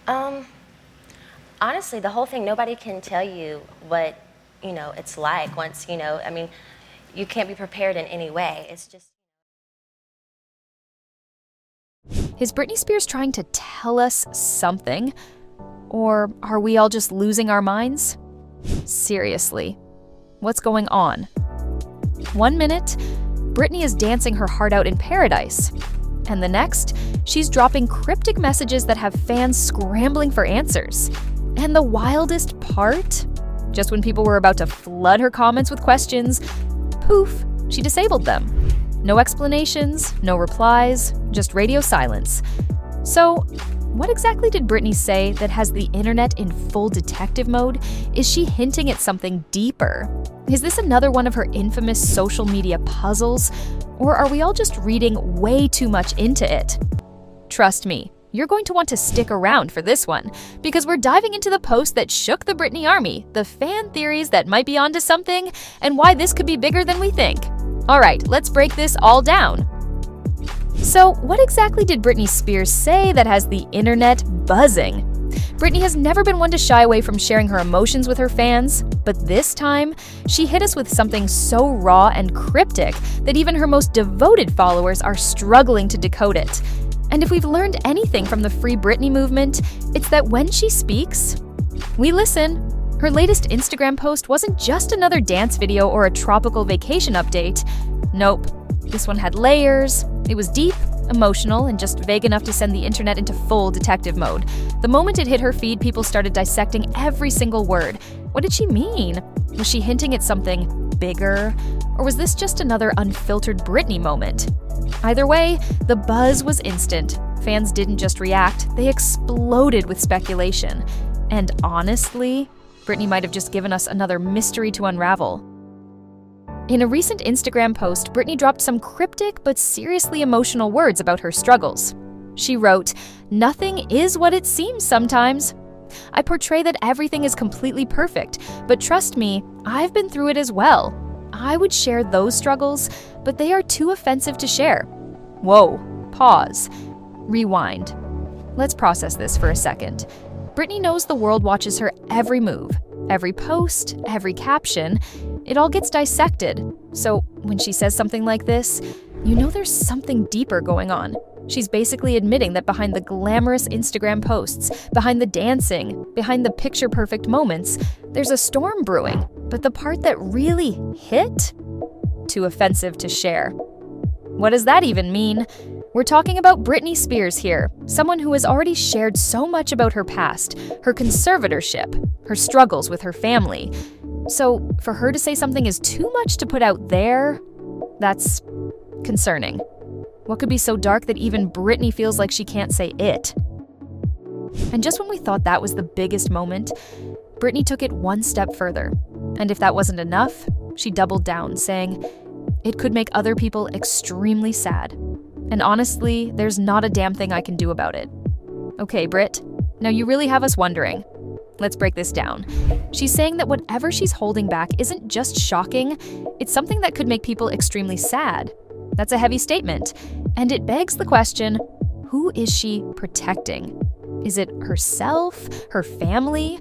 Um, Honestly, the whole thing, nobody can tell you what, it's like once, I mean, you can't be prepared in any way. It's just. Is Britney Spears trying to tell us something? Or are we all just losing our minds? Seriously, what's going on? 1 minute, Britney is dancing her heart out in paradise. And the next, she's dropping cryptic messages that have fans scrambling for answers. And the wildest part? Just when people were about to flood her comments with questions, poof, she disabled them. No explanations, no replies, just radio silence. So, what exactly did Britney say that has the internet in full detective mode? Is she hinting at something deeper? Is this another one of her infamous social media puzzles? Or are we all just reading way too much into it? Trust me, you're going to want to stick around for this one, because we're diving into the post that shook the Britney army, the fan theories that might be onto something, and why this could be bigger than we think. All right, let's break this all down. So, what exactly did Britney Spears say that has the internet buzzing? Britney has never been one to shy away from sharing her emotions with her fans, but this time, she hit us with something so raw and cryptic that even her most devoted followers are struggling to decode it. And if we've learned anything from the Free Britney movement, it's that when she speaks, we listen. Her latest Instagram post wasn't just another dance video or a tropical vacation update. Nope, this one had layers. It was deep, emotional, and just vague enough to send the internet into full detective mode. The moment it hit her feed, people started dissecting every single word. What did she mean? Was she hinting at something bigger? Or was this just another unfiltered Britney moment? Either way, the buzz was instant. Fans didn't just react, they exploded with speculation. And honestly, Britney might have just given us another mystery to unravel. In a recent Instagram post, Britney dropped some cryptic but seriously emotional words about her struggles. She wrote, "Nothing is what it seems sometimes. I portray that everything is completely perfect, but trust me, I've been through it as well. I would share those struggles, but they are too offensive to share." Whoa, pause. Rewind. Let's process this for a second. Britney knows the world watches her every move, every post, every caption. It all gets dissected. So when she says something like this, you know there's something deeper going on. She's basically admitting that behind the glamorous Instagram posts, behind the dancing, behind the picture-perfect moments, there's a storm brewing. But the part that really hit? Too offensive to share. What does that even mean? We're talking about Britney Spears here, someone who has already shared so much about her past, her conservatorship, her struggles with her family. So for her to say something is too much to put out there, that's concerning. What could be so dark that even Britney feels like she can't say it? And just when we thought that was the biggest moment, Britney took it one step further. And if that wasn't enough, she doubled down, saying, "It could make other people extremely sad. And honestly, there's not a damn thing I can do about it." Okay, Brit, now you really have us wondering. Let's break this down. She's saying that whatever she's holding back isn't just shocking, it's something that could make people extremely sad. That's a heavy statement, and it begs the question, who is she protecting? Is it herself, her family,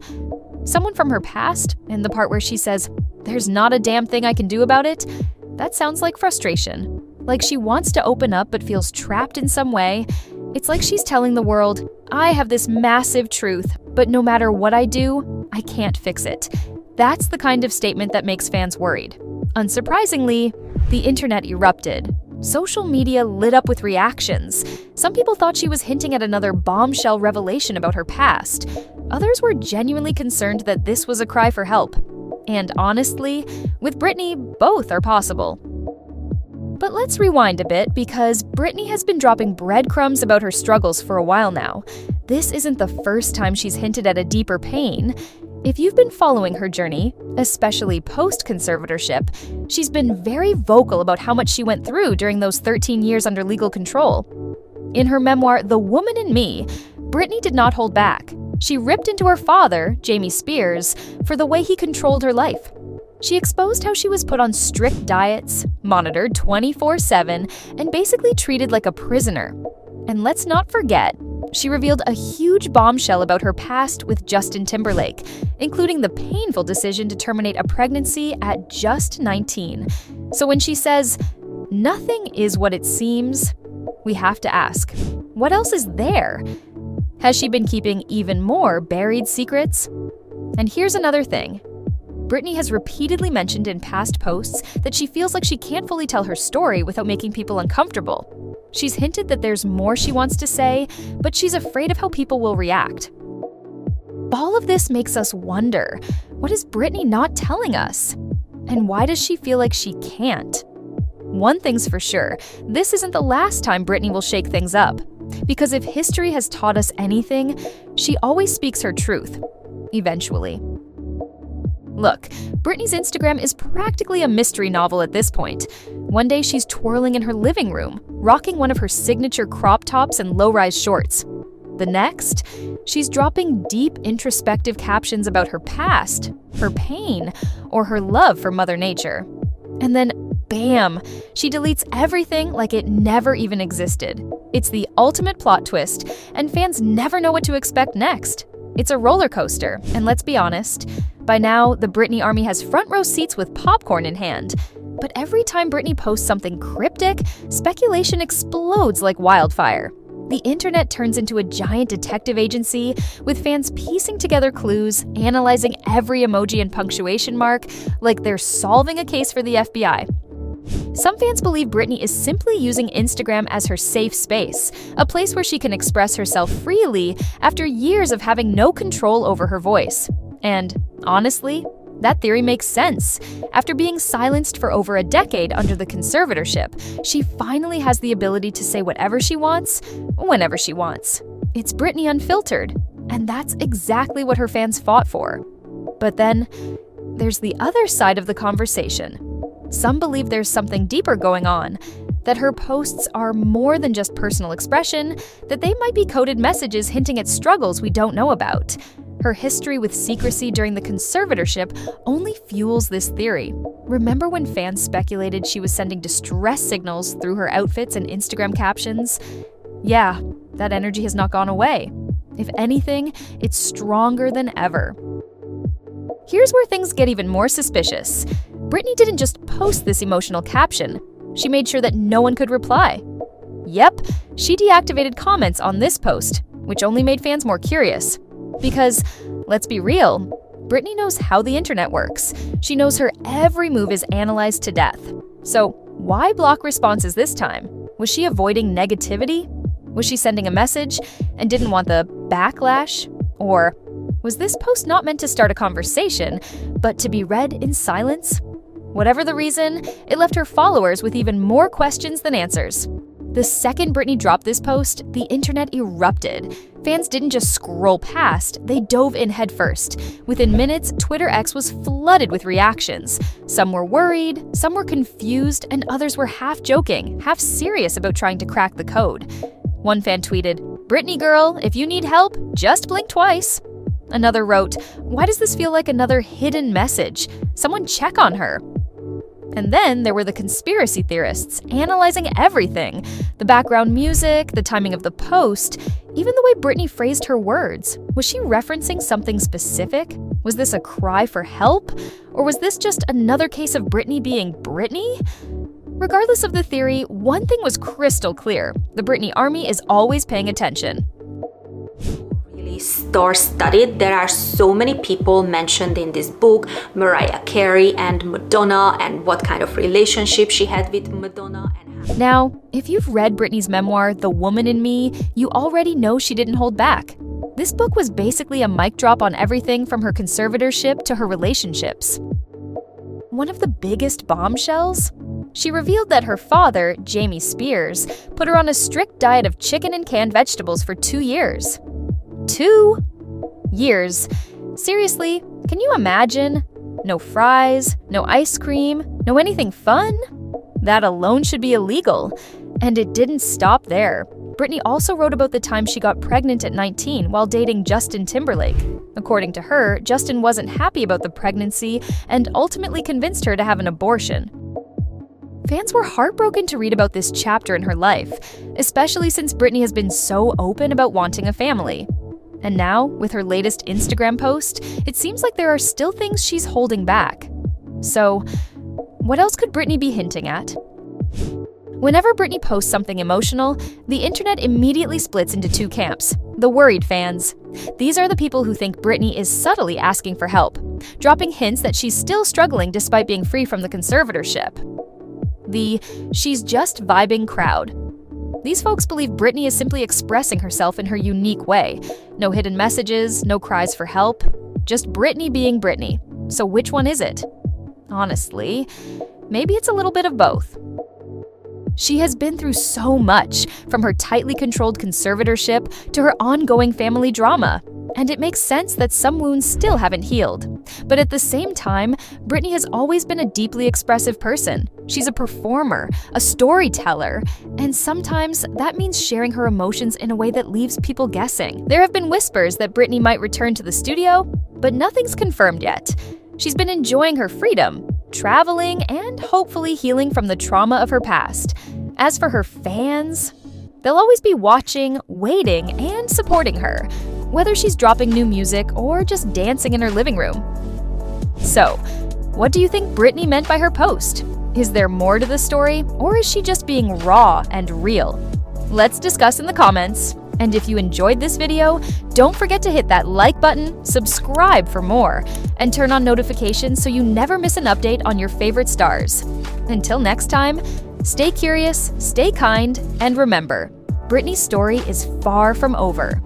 someone from her past? And the part where she says, "There's not a damn thing I can do about it," that sounds like frustration. Like she wants to open up but feels trapped in some way. It's like she's telling the world, I have this massive truth, but no matter what I do, I can't fix it. That's the kind of statement that makes fans worried. Unsurprisingly, the internet erupted. Social media lit up with reactions. Some people thought she was hinting at another bombshell revelation about her past. Others were genuinely concerned that this was a cry for help. And honestly, with Britney, both are possible. But let's rewind a bit, because Britney has been dropping breadcrumbs about her struggles for a while now. This isn't the first time she's hinted at a deeper pain. If you've been following her journey, especially post-conservatorship, she's been very vocal about how much she went through during those 13 years under legal control. In her memoir, The Woman in Me, Britney did not hold back. She ripped into her father, Jamie Spears, for the way he controlled her life. She exposed how she was put on strict diets, monitored 24/7, and basically treated like a prisoner. And let's not forget, she revealed a huge bombshell about her past with Justin Timberlake, including the painful decision to terminate a pregnancy at just 19. So when she says, "Nothing is what it seems," we have to ask, what else is there? Has she been keeping even more buried secrets? And here's another thing. Britney has repeatedly mentioned in past posts that she feels like she can't fully tell her story without making people uncomfortable. She's hinted that there's more she wants to say, but she's afraid of how people will react. All of this makes us wonder, what is Britney not telling us? And why does she feel like she can't? One thing's for sure, this isn't the last time Britney will shake things up. Because if history has taught us anything, she always speaks her truth. Eventually. Look, Britney's Instagram is practically a mystery novel at this point. One day she's twirling in her living room, rocking one of her signature crop tops and low-rise shorts. The next, she's dropping deep introspective captions about her past, her pain, or her love for Mother Nature. And then, bam, she deletes everything like it never even existed. It's the ultimate plot twist, and fans never know what to expect next. It's a roller coaster, and let's be honest, by now, the Britney army has front row seats with popcorn in hand. But every time Britney posts something cryptic, speculation explodes like wildfire. The internet turns into a giant detective agency, with fans piecing together clues, analyzing every emoji and punctuation mark, like they're solving a case for the FBI. Some fans believe Britney is simply using Instagram as her safe space, a place where she can express herself freely after years of having no control over her voice. And honestly, that theory makes sense. After being silenced for over a decade under the conservatorship, she finally has the ability to say whatever she wants, whenever she wants. It's Britney unfiltered, and that's exactly what her fans fought for. But then, there's the other side of the conversation. Some believe there's something deeper going on, that her posts are more than just personal expression, that they might be coded messages hinting at struggles we don't know about. Her history with secrecy during the conservatorship only fuels this theory. Remember when fans speculated she was sending distress signals through her outfits and Instagram captions? Yeah, that energy has not gone away. If anything, it's stronger than ever. Here's where things get even more suspicious. Britney didn't just post this emotional caption. She made sure that no one could reply. Yep, she deactivated comments on this post, which only made fans more curious. Because, let's be real, Britney knows how the internet works. She knows her every move is analyzed to death. So, why block responses this time? Was she avoiding negativity? Was she sending a message and didn't want the backlash? Or was this post not meant to start a conversation, but to be read in silence? Whatever the reason, it left her followers with even more questions than answers. The second Britney dropped this post, the internet erupted. Fans didn't just scroll past, they dove in headfirst. Within minutes, Twitter X was flooded with reactions. Some were worried, some were confused, and others were half joking, half serious about trying to crack the code. One fan tweeted, "Britney girl, if you need help, just blink twice." Another wrote, "Why does this feel like another hidden message? Someone check on her." And then there were the conspiracy theorists, analyzing everything. The background music, the timing of the post, even the way Britney phrased her words. Was she referencing something specific? Was this a cry for help? Or was this just another case of Britney being Britney? Regardless of the theory, one thing was crystal clear. The Britney army is always paying attention. Star-studded. There are so many people mentioned in this book, Mariah Carey and Madonna, and what kind of relationship she had with Madonna. Now, if you've read Britney's memoir, The Woman in Me, you already know she didn't hold back. This book was basically a mic drop on everything from her conservatorship to her relationships. One of the biggest bombshells? She revealed that her father, Jamie Spears, put her on a strict diet of chicken and canned vegetables for 2 years. 2 years. Seriously, can you imagine? No fries, no ice cream, no anything fun? That alone should be illegal. And it didn't stop there. Britney also wrote about the time she got pregnant at 19 while dating Justin Timberlake. According to her, Justin wasn't happy about the pregnancy and ultimately convinced her to have an abortion. Fans were heartbroken to read about this chapter in her life, especially since Britney has been so open about wanting a family. And now, with her latest Instagram post, it seems like there are still things she's holding back. So, what else could Britney be hinting at? Whenever Britney posts something emotional, the internet immediately splits into two camps: the worried fans. These are the people who think Britney is subtly asking for help, dropping hints that she's still struggling despite being free from the conservatorship. The "she's just vibing" crowd. These folks believe Britney is simply expressing herself in her unique way. No hidden messages, no cries for help, just Britney being Britney. So which one is it? Honestly, maybe it's a little bit of both. She has been through so much, from her tightly controlled conservatorship to her ongoing family drama, and it makes sense that some wounds still haven't healed. But at the same time, Britney has always been a deeply expressive person. She's a performer, a storyteller, and sometimes that means sharing her emotions in a way that leaves people guessing. There have been whispers that Britney might return to the studio, but nothing's confirmed yet. She's been enjoying her freedom, traveling, and hopefully healing from the trauma of her past. As for her fans, they'll always be watching, waiting, and supporting her, whether she's dropping new music or just dancing in her living room. So, what do you think Britney meant by her post? Is there more to the story, or is she just being raw and real? Let's discuss in the comments. And if you enjoyed this video, don't forget to hit that like button, subscribe for more, and turn on notifications so you never miss an update on your favorite stars. Until next time, stay curious, stay kind, and remember, Britney's story is far from over.